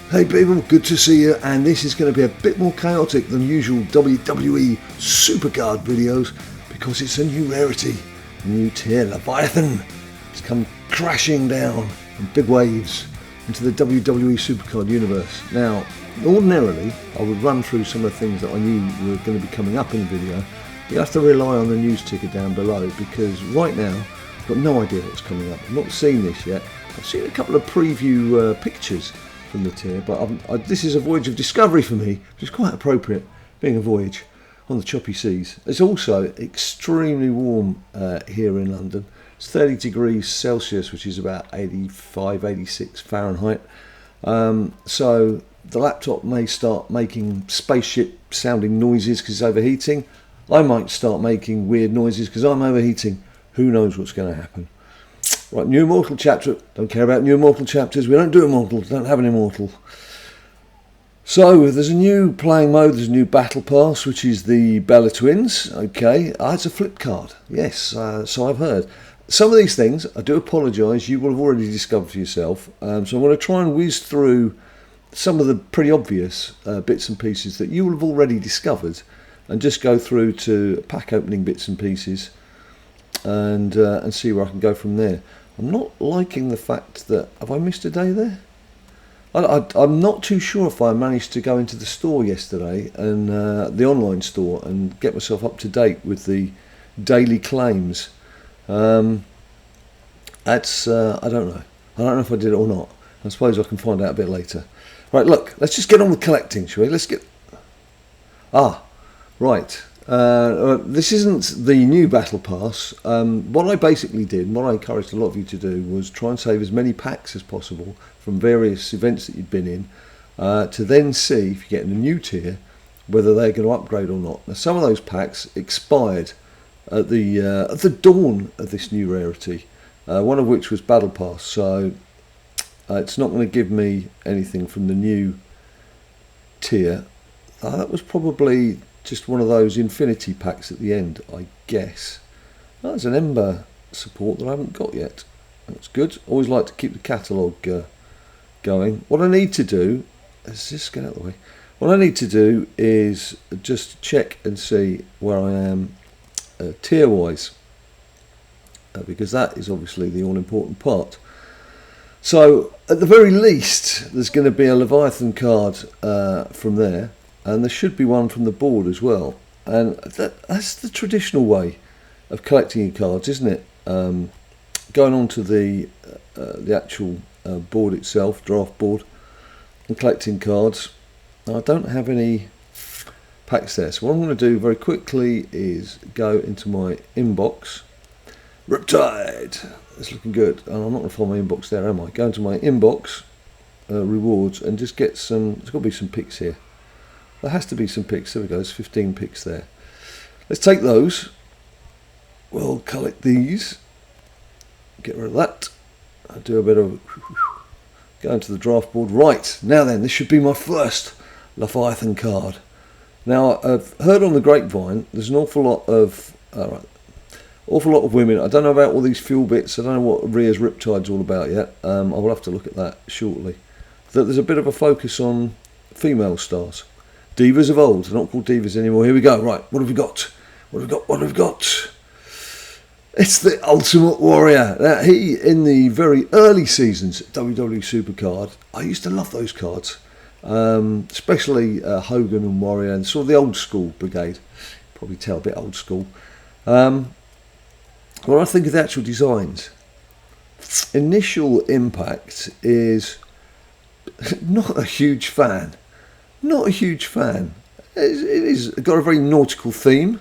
Hey people, good to see you, and this is going to be a bit more chaotic than usual WWE SuperCard videos because it's a new rarity, a new tier, Leviathan. It's come crashing down in big waves into the WWE SuperCard universe. Now, ordinarily, I would run through some of the things that I knew were going to be coming up in the video. You have to rely on the news ticker down below because right now, I've got no idea what's coming up. I've not seen this yet. I've seen a couple of preview pictures from the tier, but this is a voyage of discovery for me, which is quite appropriate, being a voyage on the choppy seas. It's also extremely warm here in London. It's 30 degrees Celsius, which is about 85, 86 Fahrenheit. So the laptop may start making spaceship sounding noises because it's overheating. I might start making weird noises because I'm overheating. Who knows what's going to happen. Right, new Immortal chapter. Don't care about new Immortal chapters. We don't do Immortal. Don't have an Immortal. So there's a new playing mode. There's a new battle pass, which is the Bella Twins. Okay, it's a flip card. Yes, so I've heard. Some of these things, I do apologise. You will have already discovered for yourself. So I'm going to try and whiz through some of the pretty obvious bits and pieces that you will have already discovered, and just go through to pack opening bits and pieces. And see where I can go from there. I'm not liking the fact that... Have I missed a day there? I'm not too sure if I managed to go into the store yesterday, and the online store, and get myself up to date with the daily claims. That's... I don't know. I don't know if I did it or not. I suppose I can find out a bit later. Right, look, let's just get on with collecting, shall we? Let's get... Right. This isn't the new battle pass. What I basically did, and what I encouraged a lot of you to do, was try and save as many packs as possible from various events that you'd been in, to then see if you're getting a new tier, whether they're going to upgrade or not. Now, some of those packs expired at the dawn of this new rarity, one of which was battle pass, so it's not going to give me anything from the new tier. That was probably just one of those infinity packs at the end, I guess. There's an Ember support that I haven't got yet. That's good. Always like to keep the catalogue going. What I need to do, let's just get out of the way. What I need to do is just check and see where I am tier wise, because that is obviously the all important part. So at the very least, there's going to be a Leviathan card from there. And there should be one from the board as well. And that's the traditional way of collecting your cards, isn't it? Going on to the actual board itself, draft board, and collecting cards. Now, I don't have any packs there. So what I'm going to do very quickly is go into my inbox. Riptide! That's looking good. And I'm not going to find my inbox there, am I? Go into my inbox, rewards, and just get some... There's got to be some picks here. There has to be some picks. There we go. There's 15 picks there. Let's take those. We'll collect these. Get rid of that. I'll do a bit of... Go into the draft board. Right. Now then, this should be my first Leviathan card. Now, I've heard on the grapevine, there's an awful lot of... awful lot of women. I don't know about all these fuel bits. I don't know what Rhea's Riptide's all about yet. I will have to look at that shortly. That there's a bit of a focus on female stars. Divas of old, they're not called divas anymore. Here we go. Right, what have we got? What have we got? What have we got? It's the Ultimate Warrior. Now, he, in the very early seasons at WWE SuperCard, I used to love those cards, especially Hogan and Warrior, and sort of the old school brigade. Probably tell a bit old school. When I think of the actual designs, initial impact is not a huge fan. Not a huge fan. It is got a very nautical theme.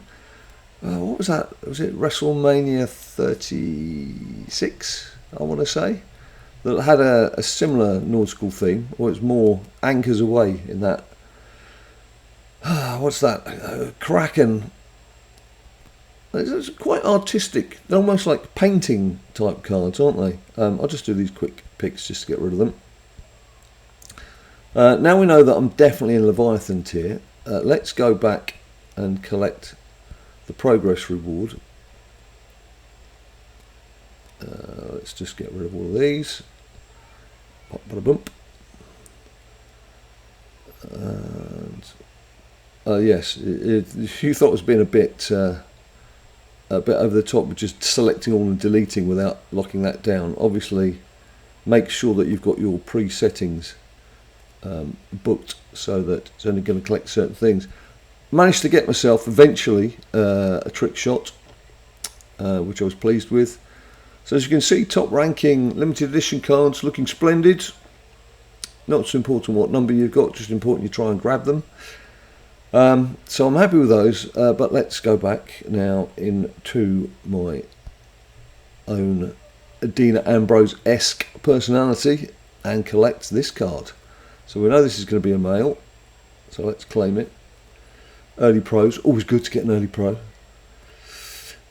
What was that? Was it WrestleMania 36? I want to say that had a similar nautical theme, or it's more anchors away in that. What's that? Kraken. It's quite artistic. They're almost like painting type cards, aren't they? I'll just do these quick picks just to get rid of them. Now we know that I'm definitely in Leviathan tier. Let's go back and collect the progress reward. Let's just get rid of all of these. Pop, bada, bump. And, yes, if you thought it was being a bit over the top with just selecting all and deleting without locking that down, obviously make sure that you've got your pre-settings booked so that it's only going to collect certain things. Managed to get myself eventually a trick shot, which I was pleased with. So as you can see, top ranking limited edition cards looking splendid. Not so important what number you've got, just important you try and grab them. So I'm happy with those, but let's go back now into my own Dina Ambrose-esque personality and collect this card. So we know this is going to be a male, so let's claim it. Early pros, always good to get an early pro.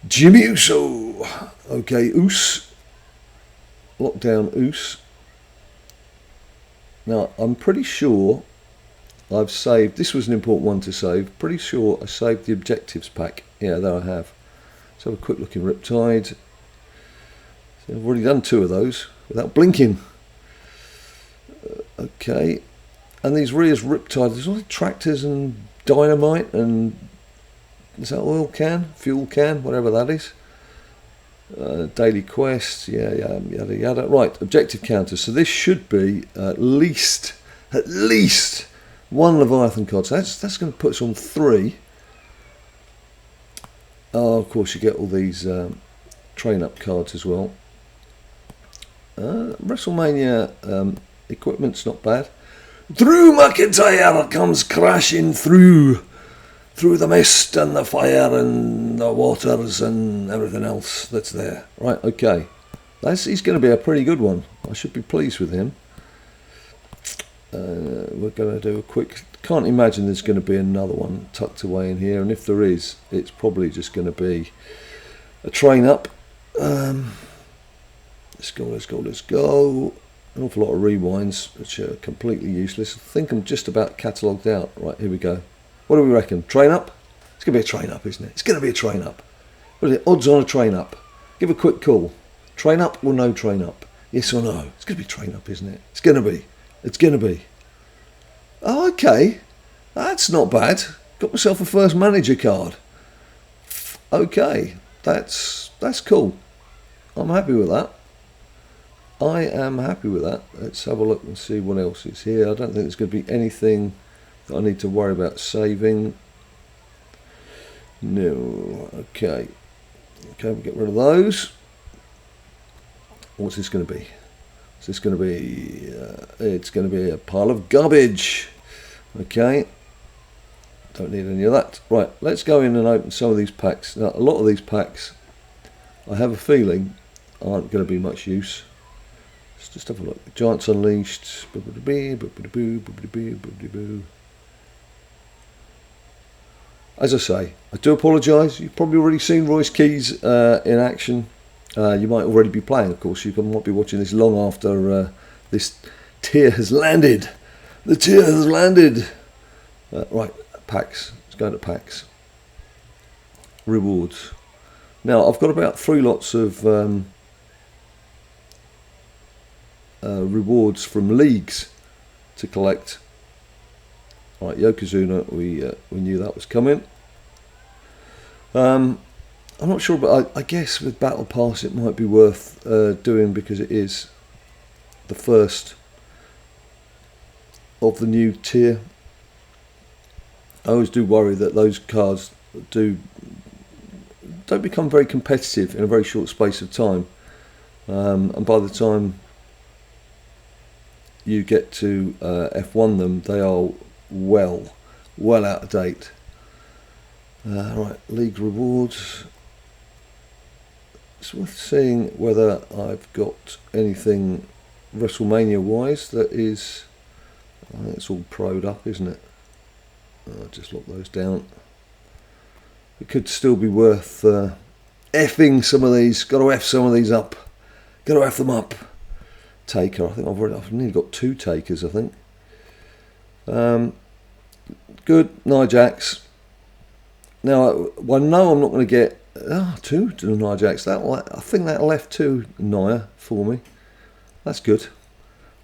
Jimmy Uso. Okay, Us. Lockdown Us. Now, I'm pretty sure I've saved, this was an important one to save, pretty sure I saved the objectives pack. Yeah, there I have. Let's have a quick look in Riptide. So I've already done 2 of those without blinking. Okay, and these Ria's Riptide, there's all the tractors and dynamite and, is that oil can, fuel can, whatever that is. Daily quests, yeah, yada yada. Right, objective counters. So this should be at least one Leviathan card. So that's going to put us on 3. Oh, of course you get all these train up cards as well. WrestleMania equipment's not bad. Drew McIntyre comes crashing through the mist and the fire and the waters and everything else that's there. Right, okay. He's going to be a pretty good one. I should be pleased with him. We're going to do a quick... Can't imagine there's going to be another one tucked away in here. And if there is, it's probably just going to be a train up. Let's go. An awful lot of rewinds, which are completely useless. I think I'm just about catalogued out. Right, here we go. What do we reckon? Train up? It's going to be a train up, isn't it? It's going to be a train up. What is it? Odds on a train up. Give a quick call. Train up or no train up? Yes or no? It's going to be train up, isn't it? It's going to be. It's going to be. Oh, okay. That's not bad. Got myself a first manager card. Okay. That's cool. I'm happy with that. I am happy with that. Let's have a look and see what else is here. I don't think there's going to be anything that I need to worry about saving. No. Okay. Okay, we'll get rid of those. What's this going to be? Is this going to be... it's going to be a pile of garbage. Okay. Don't need any of that. Right, let's go in and open some of these packs. Now, a lot of these packs, I have a feeling, aren't going to be much use. Let's just have a look. Giants Unleashed. As I say, I do apologise. You've probably already seen Royce Keys in action. You might already be playing, of course. You might be watching this long after this tier has landed. The tier has landed. Right, packs. Let's go to packs. Rewards. Now, I've got about 3 lots of rewards from leagues to collect. Right, Yokozuna, we knew that was coming. I'm not sure, but I guess with Battle Pass it might be worth doing because it is the first of the new tier. I always do worry that those cards don't become very competitive in a very short space of time, and by the time you get to F1 them, they are well out of date. Right, league rewards. It's worth seeing whether I've got anything WrestleMania wise that is... I think it's all pro'd up, isn't it? I'll just lock those down. It could still be worth effing some of these. Got to F some of these up. Got to F them up. Taker. I think I've nearly got 2 takers, I think. Good. Jaxx. Now, I know I'm not going to get 2 to Jaxx. I think that left 2 Nia for me. That's good.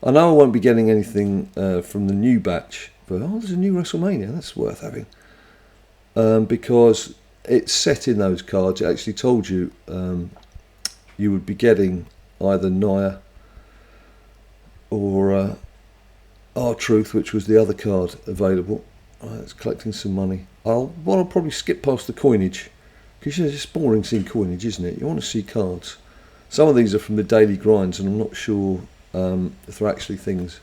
I know I won't be getting anything from the new batch but oh, there's a new WrestleMania, that's worth having. Because it's set in those cards, it actually told you you would be getting either Nia or R-Truth, which was the other card available. It's collecting some money. I'll probably skip past the coinage, because it's just boring seeing coinage, isn't it? You want to see cards. Some of these are from the daily grinds, and I'm not sure if they're actually things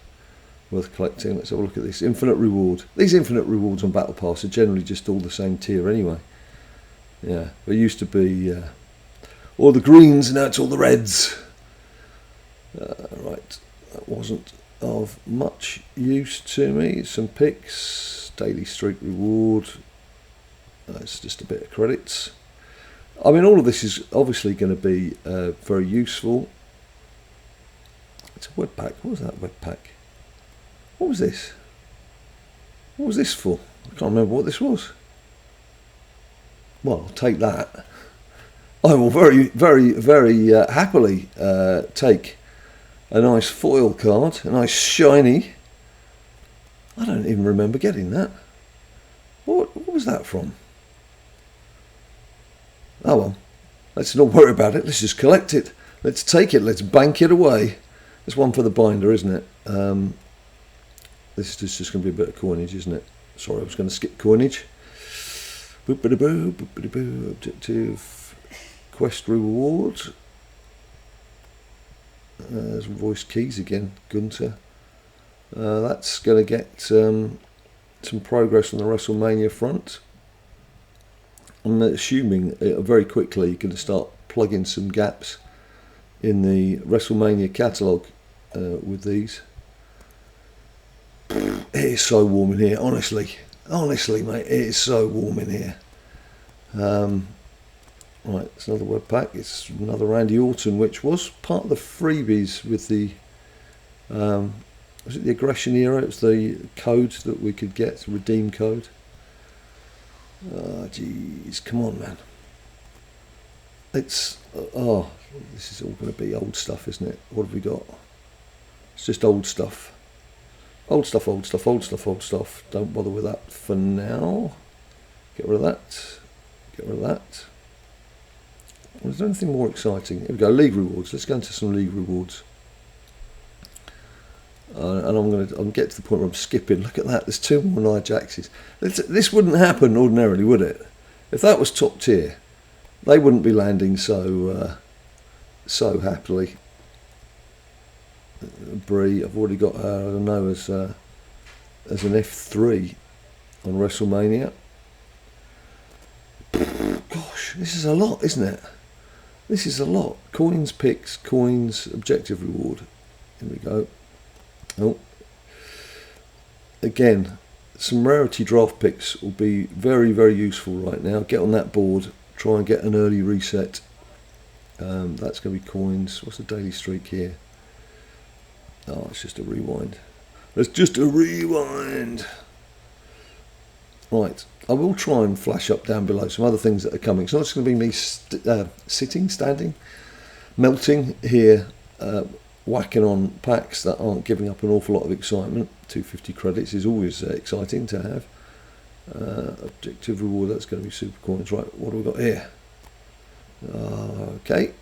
worth collecting. Let's have a look at this. Infinite reward. These infinite rewards on Battle Pass are generally just all the same tier anyway. Yeah, there used to be all the greens, and now it's all the reds. Right, that wasn't of much use to me. Some picks, daily streak reward. It's just a bit of credits. I mean, all of this is obviously going to be very useful. It's a web pack. What was that web pack? What was this? What was this for? I can't remember what this was. Well, I'll take that. I will very, very, very happily take a nice foil card, a nice shiny. I don't even remember getting that. What was that from? Oh well, let's not worry about it. Let's just collect it. Let's take it. Let's bank it away. There's one for the binder, isn't it? This is just going to be a bit of coinage, isn't it? Sorry, I was going to skip coinage. Boop-a-da-boo, boop-a-da-boo. Objective quest reward. There's voice keys again, Gunter. That's going to get some progress on the WrestleMania front. I'm assuming very quickly you're going to start plugging some gaps in the WrestleMania catalogue with these. It is so warm in here, honestly. Honestly, mate, it is so warm in here. Right, it's another web pack. It's another Randy Orton, which was part of the freebies with the... was it the Aggression era? It was the code that we could get, redeem code. Oh, jeez, come on, man. It's... oh, this is all going to be old stuff, isn't it? What have we got? It's just old stuff. Old stuff, old stuff, old stuff, old stuff. Don't bother with that for now. Get rid of that. Get rid of that. Was there anything more exciting? Here we go, league rewards. Let's go into some league rewards. And I'm going to get to the point where I'm skipping. Look at that, there's two more Nia Jaxes. This wouldn't happen ordinarily, would it? If that was top tier, they wouldn't be landing so happily. Brie, I've already got her, I know, as an F3 on WrestleMania. Gosh, this is a lot, isn't it? This is a lot. Coins, picks, coins, objective reward. Here we go. Oh. Again, some rarity draft picks will be very, very useful right now. Get on that board, try and get an early reset. That's going to be coins. What's the daily streak here? Oh, it's just a rewind. It's just a rewind. Right, I will try and flash up down below some other things that are coming. It's not just going to be me sitting, standing, melting here, whacking on packs that aren't giving up an awful lot of excitement. 250 credits is always exciting to have. Objective reward, that's going to be super coins. Right, what do we got here? Okay.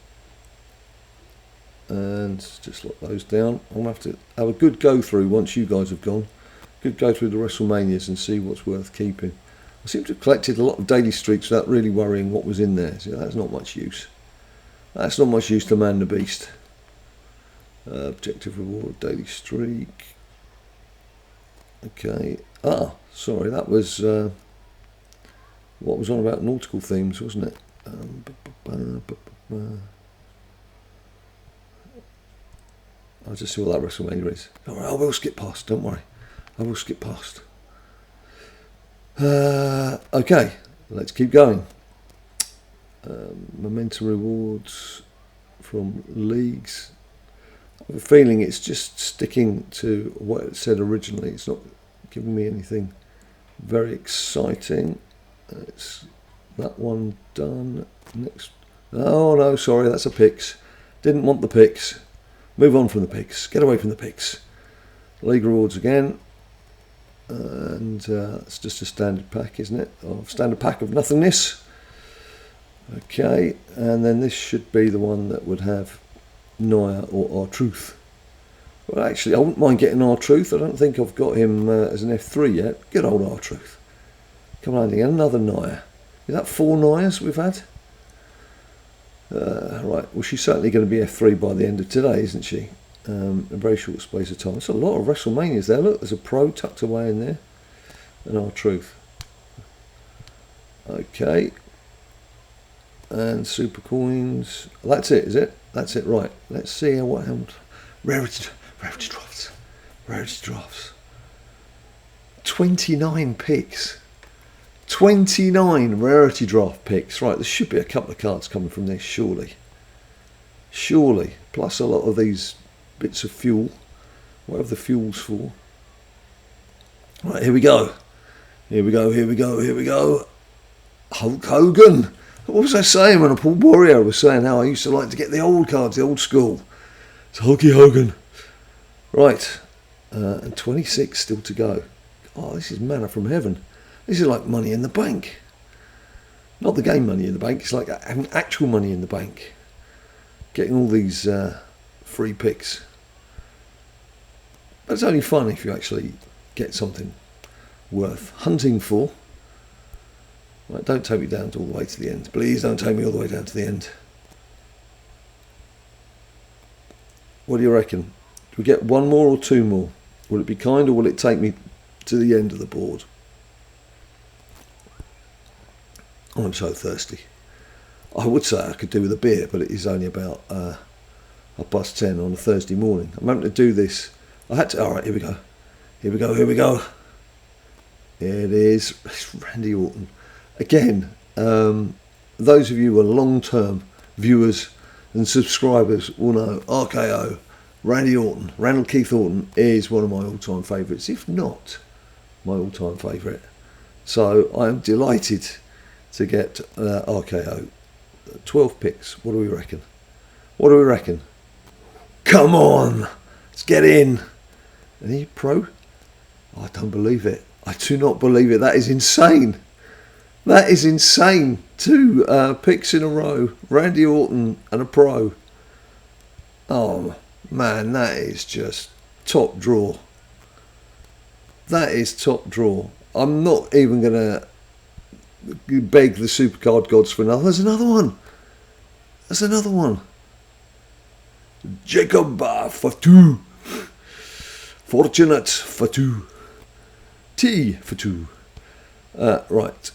And just lock those down. I'm going to have to have a good go through once you guys have gone. Good go through the WrestleManias and see what's worth keeping. I seem to have collected a lot of daily streaks without really worrying what was in there. So that's not much use. That's not much use to Man the Beast. Objective reward, daily streak. Okay. Ah, sorry, that was what was on about nautical themes, wasn't it? I'll just see what that WrestleMania is. Alright, I will skip past, don't worry. I will skip past. Okay, let's keep going. Momentum rewards from leagues. I have a feeling it's just sticking to what it said originally. It's not giving me anything very exciting. It's that one done. Next. Oh no, sorry, that's a picks. Didn't want the picks. Move on from the picks. Get away from the picks. League rewards again. And it's just a standard pack, isn't it? Standard pack of nothingness. Okay, and then this should be the one that would have Naya or R-Truth. Well, actually, I wouldn't mind getting R-Truth. I don't think I've got him as an F3 yet. Good old R-Truth. Come on, another Naya. Is that 4 Nayas we've had? Right, well, she's certainly going to be F3 by the end of today, isn't she? A very short space of time. There's a lot of WrestleManias there. Look, there's a Pro tucked away in there. And R-Truth. Okay. And Super Coins. That's it, is it? That's it, right. Let's see what happened. Rarity drops. Rarity drops. 29 picks. 29 rarity draft picks. Right, there should be a couple of cards coming from this, surely. Surely. Plus a lot of these bits of fuel. Whatever the fuel's for. Right, here we go. Here we go, here we go, here we go. Hulk Hogan. What was I saying when Paul Borio was saying how I used to like to get the old cards, the old school? It's Hulky Hogan. Right, and 26 still to go. Oh, this is manna from heaven. This is like Money in the Bank. Not the game Money in the Bank, it's like having actual money in the bank. Getting all these free picks. But it's only fun if you actually get something worth hunting for. Right, don't take me down all the way to the end. Please don't take me all the way down to the end. What do you reckon? Do we get one more or two more? Will it be kind or will it take me to the end of the board? Oh, I'm so thirsty. I would say I could do with a beer, but it is only about 10:30 on a Thursday morning. I'm having to do this. I had to. All right, here we go. Here we go. Here we go. Here it is. It's Randy Orton. Again, those of you who are long-term viewers and subscribers will know RKO, Randy Orton, Randall Keith Orton is one of my all-time favourites, if not my all-time favourite. So I am delighted to get RKO. 12 picks. What do we reckon? What do we reckon? Come on! Let's get in! And he pro? Oh, I don't believe it. I do not believe it. That is insane. That is insane. 2 picks in a row. Randy Orton and a pro. Oh, man, that is just top draw. That is top draw. I'm not even going to beg the SuperCard gods for another. There's another one. There's another one. Jacob Fatu. Fortunate Fatu. T Fatu. Right.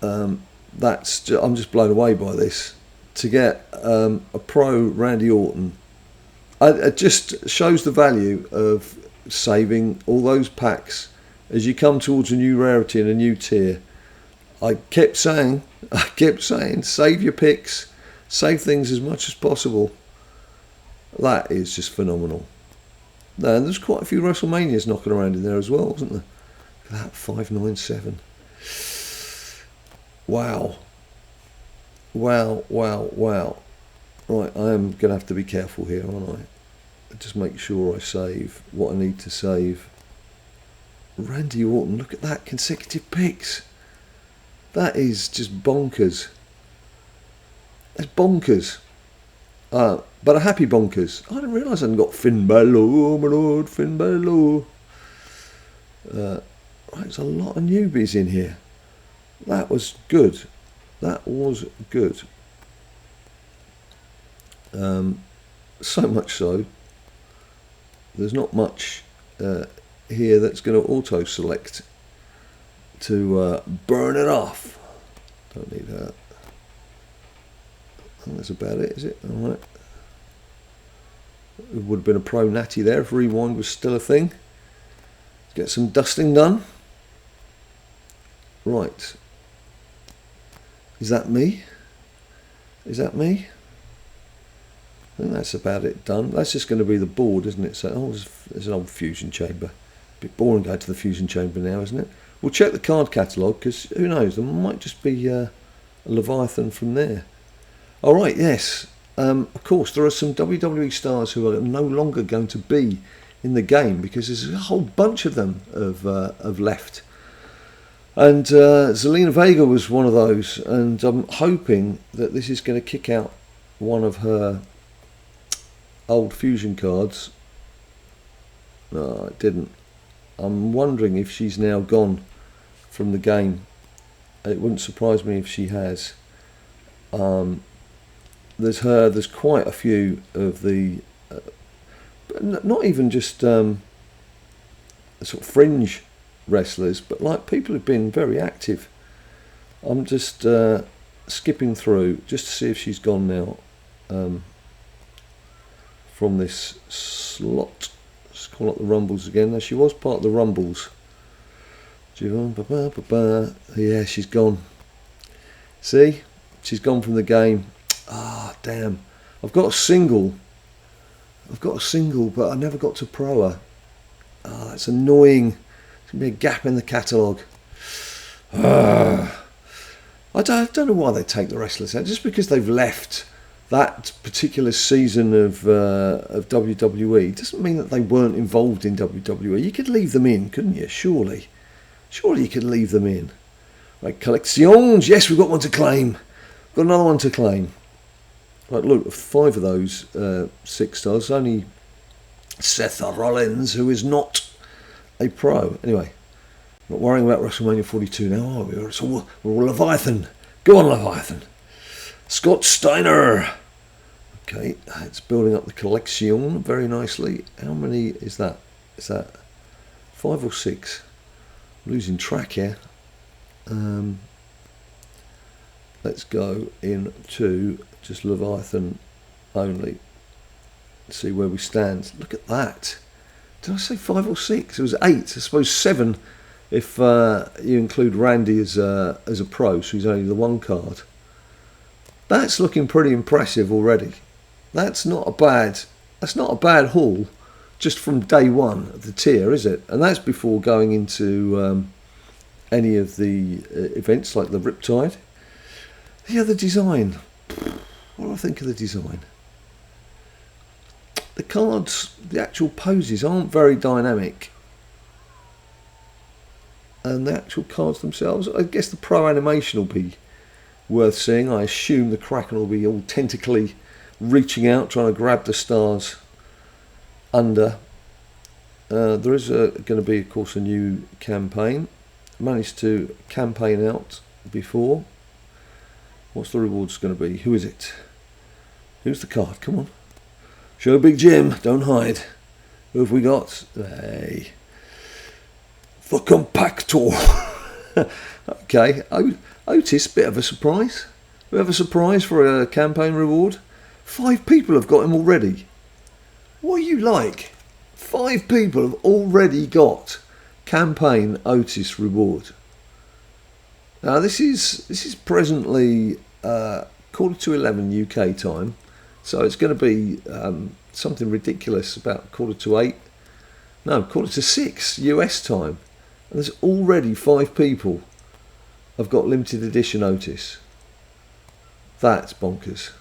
I'm just blown away by this. To get a pro Randy Orton, it just shows the value of saving all those packs as you come towards a new rarity and a new tier. I kept saying, save your picks, save things as much as possible. That is just phenomenal. And there's quite a few WrestleManias knocking around in there as well, wasn't there? Look at that, 597. Wow. Wow, wow, wow. Right, I am going to have to be careful here, aren't I? Just make sure I save what I need to save. Randy Orton, look at that, consecutive picks. That is just bonkers. That's bonkers. But a happy bonkers. I didn't realise I hadn't got Finn Balor, my lord, Finn Balor. Right, there's a lot of newbies in here. That was good. That was good. So much so, there's not much here that's going to auto-select to burn it off. Don't need that. I think that's about it, is it? All right. It would have been a pro natty there if rewind was still a thing. Get some dusting done. Right. Is that me? Is that me? I think that's about it done. That's just going to be the board, isn't it? So, oh, there's an old fusion chamber. A bit boring going to the fusion chamber now, isn't it? We'll check the card catalogue because who knows? There might just be a Leviathan from there. All right, yes. Of course, there are some WWE stars who are no longer going to be in the game, because there's a whole bunch of them have left. And Zelina Vega was one of those, and I'm hoping that this is going to kick out one of her old fusion cards. No, it didn't. I'm wondering if she's now gone from the game. It wouldn't surprise me if she has. There's quite a few of the, not even just sort of fringe wrestlers, but like people who've been very active. I'm just skipping through just to see if she's gone now from this slot. Let's call it the Rumbles again. Now, she was part of the Rumbles. Yeah, she's gone. See? She's gone from the game. Ah, damn. I've got a single, but I never got to pro her. Ah, that's annoying. There's going to be a gap in the catalogue. I don't know why they take the wrestlers out. Just because they've left that particular season of WWE doesn't mean that they weren't involved in WWE. You could leave them in, couldn't you? Surely you could leave them in. Right, collections. Yes, we've got one to claim. Got another one to claim. Right, look, 5 of those 6 stars. Only Seth Rollins, who is not a pro. Anyway, not worrying about WrestleMania 42 now, are we? We're all Leviathan. Go on, Leviathan. Scott Steiner. Okay, it's building up the collection very nicely. How many is that? Is that 5 or 6? I'm losing track here. Let's go into just Leviathan only. See where we stand. Look at that. Did I say 5 or 6? It was 8. I suppose 7 if you include Randy as a pro, so he's only the 1 card. That's looking pretty impressive already. That's not a bad haul just from day one of the tier, is it? And that's before going into any of the events like the Riptide. Yeah, the design. What do I think of the design? The cards, the actual poses aren't very dynamic. And the actual cards themselves, I guess the pro animation will be worth seeing. I assume the Kraken will be all tentacly reaching out, trying to grab the stars under. There is going to be, of course, a new campaign. Managed to campaign out before. What's the rewards going to be? Who is it? Who's the card? Come on. Show Big Jim. Don't hide. Who have we got? Hey. The Compactor. Okay. Otis, bit of a surprise. We have a surprise for a campaign reward. 5 people have got him already. What are you like? 5 people have already got campaign Otis reward. Now this is presently 11:15 UK time, so it's going to be something ridiculous about 7:45. No, 7:45 US time, and there's already 5 people have got limited edition Otis. That's bonkers.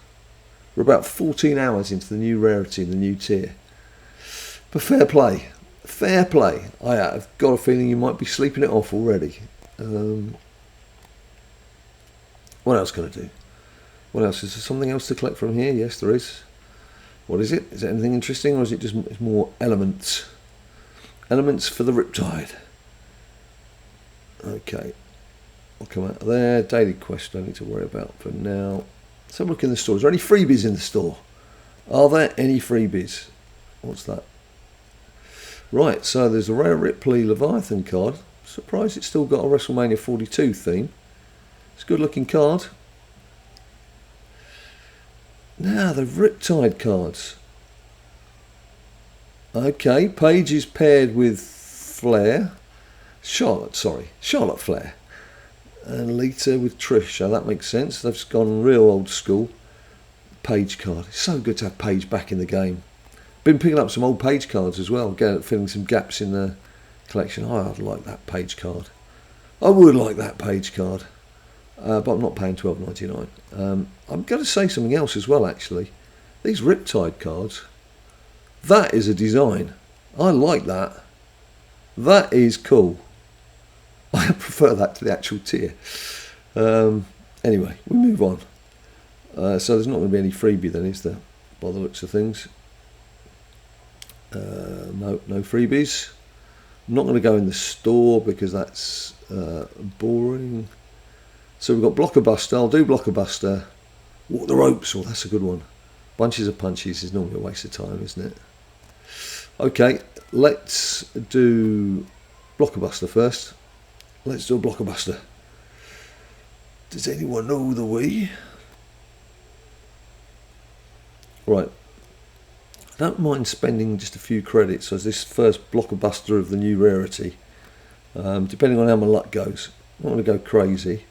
We're about 14 hours into the new rarity and the new tier. But fair play. Fair play. I've got a feeling you might be sleeping it off already. What else can I do? What else? Is there something else to collect from here? Yes, there is. What is it? Is it anything interesting, or is it just more elements? Elements for the Riptide. Okay. I'll come out of there. Daily quest I don't need to worry about for now. Let's have a look in the store. Is there any freebies in the store? Are there any freebies? What's that? Right, so there's a rare Ripley Leviathan card. Surprised it's still got a WrestleMania 42 theme. It's a good looking card. Now the Riptide cards. Okay, Paige is paired with Charlotte Flair. And Lita with Trish, so that makes sense. They've just gone real old school. Paige card. It's so good to have Paige back in the game. Been picking up some old Paige cards as well, filling some gaps in the collection. Oh, I'd like that Paige card. I would like that Paige card. But I'm not paying $12.99. I'm going to say something else as well, actually. These Riptide cards, that is a design. I like that. That is cool. I prefer that to the actual tier. Anyway, we move on. So there's not going to be any freebie then, is there? By the looks of things. No freebies. I'm not going to go in the store because that's boring. So we've got Blockbuster. I'll do Blockbuster. Walk the ropes. Oh, that's a good one. Bunches of punches is normally a waste of time, isn't it? Okay, let's do Blockbuster first. Let's do a Blockbuster. Does anyone know the way? Right. I don't mind spending just a few credits as this first Blockbuster of the new rarity. Depending on how my luck goes. I don't want to go crazy.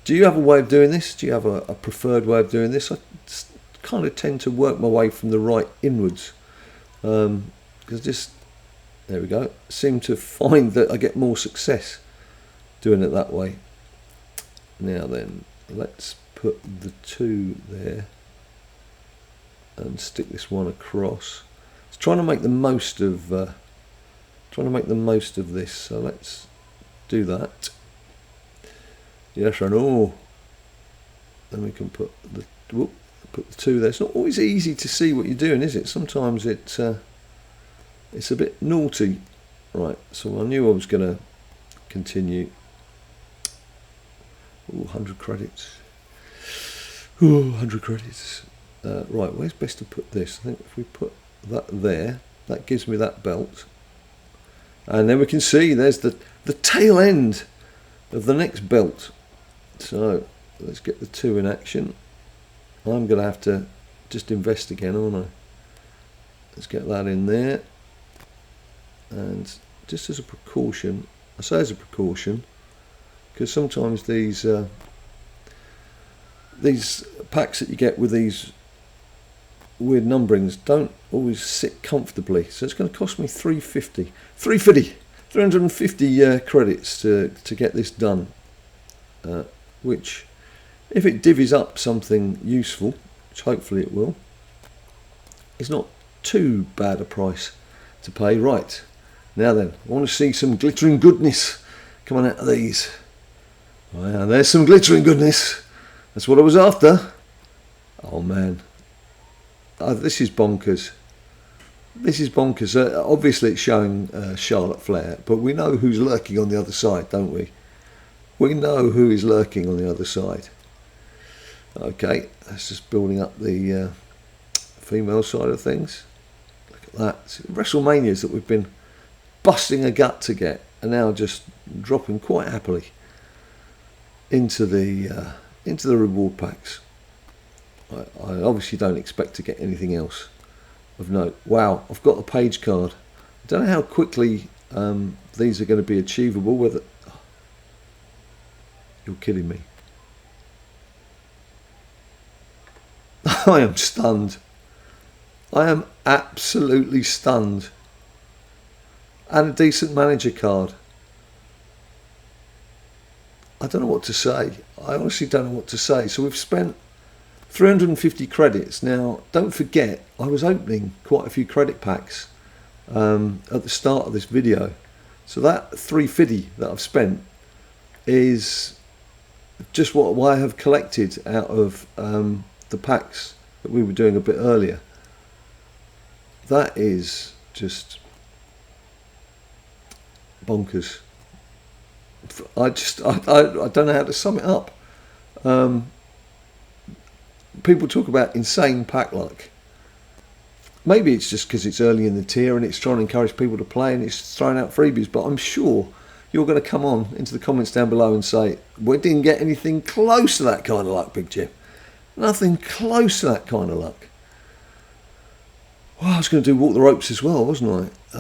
Do you have a way of doing this? Do you have a preferred way of doing this? I kind of tend to work my way from the right inwards. Because just, there we go, seem to find that I get more success doing it that way. Now then, let's put the 2 there and stick this one across. It's trying to make the most of this, so let's do that. Yes, I know. Then we can put the 2 there. It's not always easy to see what you're doing, is it? Sometimes it's a bit naughty. Right, so I knew I was going to continue. Ooh, 100 credits. Ooh, 100 credits. Right, where's best to put this? I think if we put that there, that gives me that belt. And then we can see there's the tail end of the next belt. So let's get the 2 in action. I'm going to have to just invest again, aren't I? Let's get that in there. And just as a precaution, I say as a precaution, because sometimes these packs that you get with these weird numberings don't always sit comfortably. So it's going to cost me 350 credits to get this done. Which, if it divvies up something useful, which hopefully it will, is not too bad a price to pay. Right, now then, I want to see some glittering goodness coming out of these. Well, there's some glittering goodness. That's what I was after. Oh man, this is bonkers. This is bonkers. Obviously it's showing Charlotte Flair, but we know who's lurking on the other side, don't we? We know who is lurking on the other side. Okay, that's just building up the female side of things. Look at that. WrestleManias that we've been busting a gut to get are now just dropping quite happily into the reward packs. I obviously don't expect to get anything else of note. Wow, I've got the Paige card. I don't know how quickly these are going to be achievable. Whether you're kidding me. I am stunned. I am absolutely stunned. And a decent manager card. I don't know what to say. I honestly don't know what to say. So we've spent 350 credits. Now, don't forget, I was opening quite a few credit packs at the start of this video. So that 350 that I've spent is just what I have collected out of the packs that we were doing a bit earlier. That is just bonkers. I don't know how to sum it up. People talk about insane pack luck. Maybe it's just because it's early in the tier and it's trying to encourage people to play and it's throwing out freebies, but I'm sure you're going to come on into the comments down below and say, we didn't get anything close to that kind of luck, Big Jim. Nothing close to that kind of luck. Well, I was going to do walk the ropes as well, wasn't I?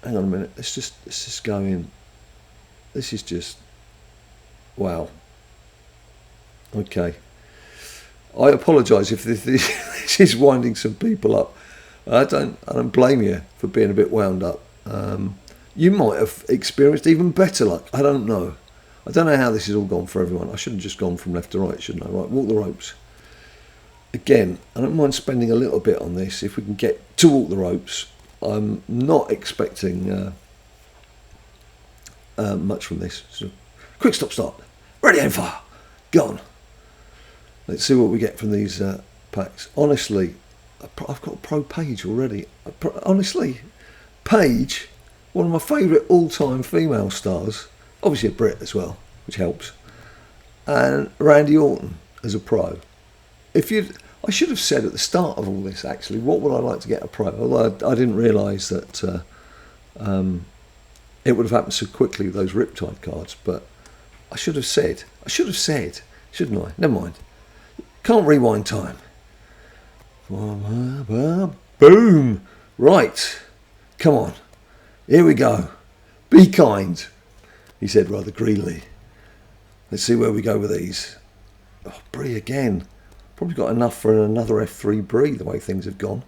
Hang on a minute. Let's just go in. This is just wow. Okay. I apologise if this is winding some people up. I don't blame you for being a bit wound up. You might have experienced even better luck. I don't know. I don't know how this has all gone for everyone. I should have just gone from left to right, shouldn't I? Right, walk the ropes. again, I don't mind spending a little bit on this if we can get to walk the ropes. I'm not expecting much from this. So, quick stop start. Ready, aim, fire. Gone. Let's see what we get from these packs. Honestly, I've got pro Paige already. Honestly, Paige, one of my favourite all-time female stars, obviously a Brit as well, which helps, and Randy Orton as a pro. I should have said at the start of all this, actually, what would I like to get a pro? Although I didn't realise that it would have happened so quickly with those Riptide cards, but I should have said, shouldn't I? Never mind. Can't rewind time. Boom! Right. Come on. Here we go. Be kind, he said rather greedily. Let's see where we go with these. Oh, Brie again. Probably got enough for another F3 Brie, the way things have gone.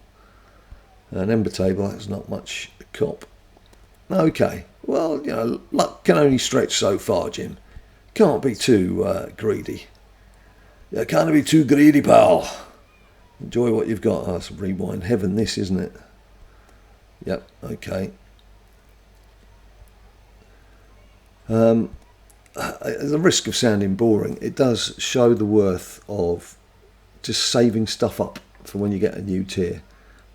An Ember Table, that's not much cop. Okay. Well, you know, luck can only stretch so far, Jim. Can't be too greedy. You can't be too greedy, pal. Enjoy what you've got. Oh, it's rewind heaven, this, isn't it? Yep, okay. At the risk of sounding boring, it does show the worth of just saving stuff up for when you get a new tier.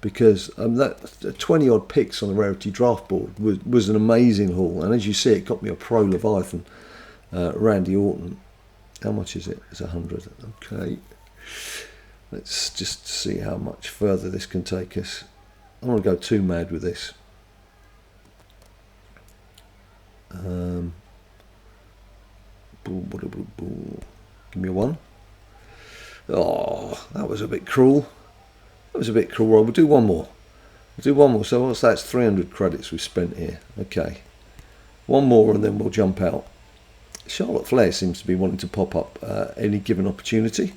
Because that 20 odd picks on the Rarity draft board was an amazing haul. And as you see, it got me a pro Leviathan, Randy Orton. How much is it? It's 100. Okay. Let's just see how much further this can take us. I don't want to go too mad with this. Give me a 1. Oh, that was a bit cruel. That was a bit cruel. We'll do one more. We'll do one more. So what's that? It's 300 credits we've spent here. Okay. One more and then we'll jump out. Charlotte Flair seems to be wanting to pop up any given opportunity.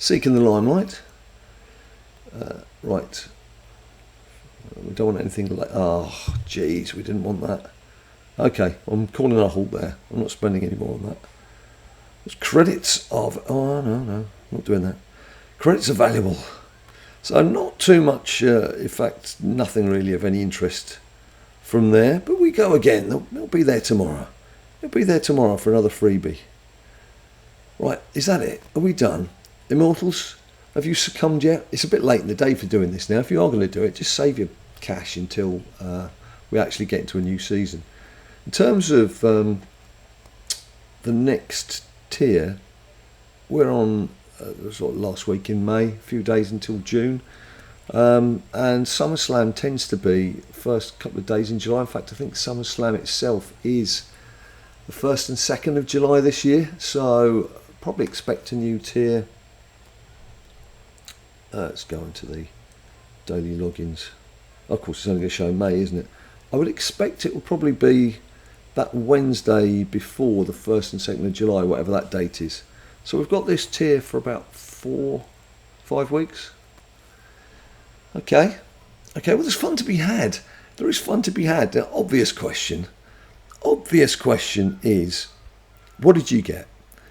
Seeking the limelight. Right. We don't want anything like... Oh, jeez, we didn't want that. Okay, I'm calling a halt there. I'm not spending any more on that. There's credits of... Oh, no, not doing that. Credits are valuable. So not too much, in fact, nothing really of any interest from there. But we go again. They'll be there tomorrow. They'll be there tomorrow for another freebie. Right, is that it? Are we done? Immortals, have you succumbed yet? It's a bit late in the day for doing this now. If you are going to do it, just save your cash until we actually get into a new season. In terms of the next tier, we're on sort of last week in May, a few days until June. And SummerSlam tends to be the first couple of days in July. In fact, I think SummerSlam itself is the 1st and 2nd of July this year. So probably expect a new tier. Let's go into the daily logins. Of course, it's only going to show May, isn't it? I would expect it will probably be that Wednesday before the 1st and 2nd of July, whatever that date is. So we've got this tier for about 4-5 weeks. Okay, well, there's fun to be had. There is fun to be had. The obvious question is, what did you get?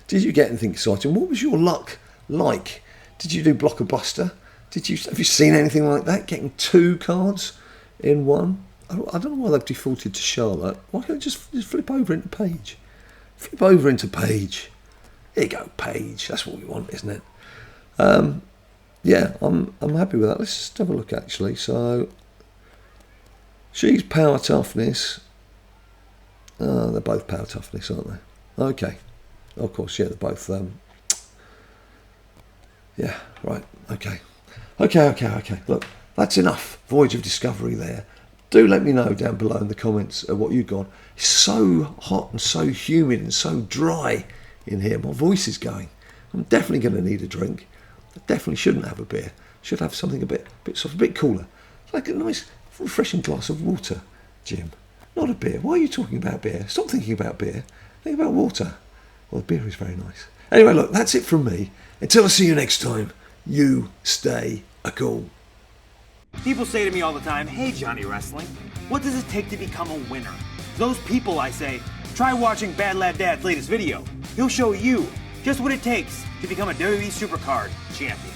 Did you get anything exciting? What was your luck like? Did you do Blockbuster? Have you seen anything like that? Getting 2 cards in one? I don't know why they've defaulted to Charlotte. Why can't you just flip over into Paige? Flip over into Paige. Here you go, Paige. That's what we want, isn't it? Yeah, I'm happy with that. Let's just have a look, actually. So, she's power toughness. They're both power toughness, aren't they? Okay. Of course, yeah, they're both... yeah, right. Okay. Look, that's enough. Voyage of Discovery there. Do let me know down below in the comments what you've got. It's so hot and so humid and so dry in here. My voice is going. I'm definitely going to need a drink. I definitely shouldn't have a beer. Should have something a bit soft, a bit cooler. Like a nice, refreshing glass of water, Jim. Not a beer. Why are you talking about beer? Stop thinking about beer. Think about water. Well, the beer is very nice. Anyway, look, that's it from me. Until I see you next time, you stay cool. People say to me all the time, "Hey Johnny Wrestling, what does it take to become a winner?" To those people I say, try watching BadLadDad's latest video. He'll show you just what it takes to become a WWE SuperCard champion.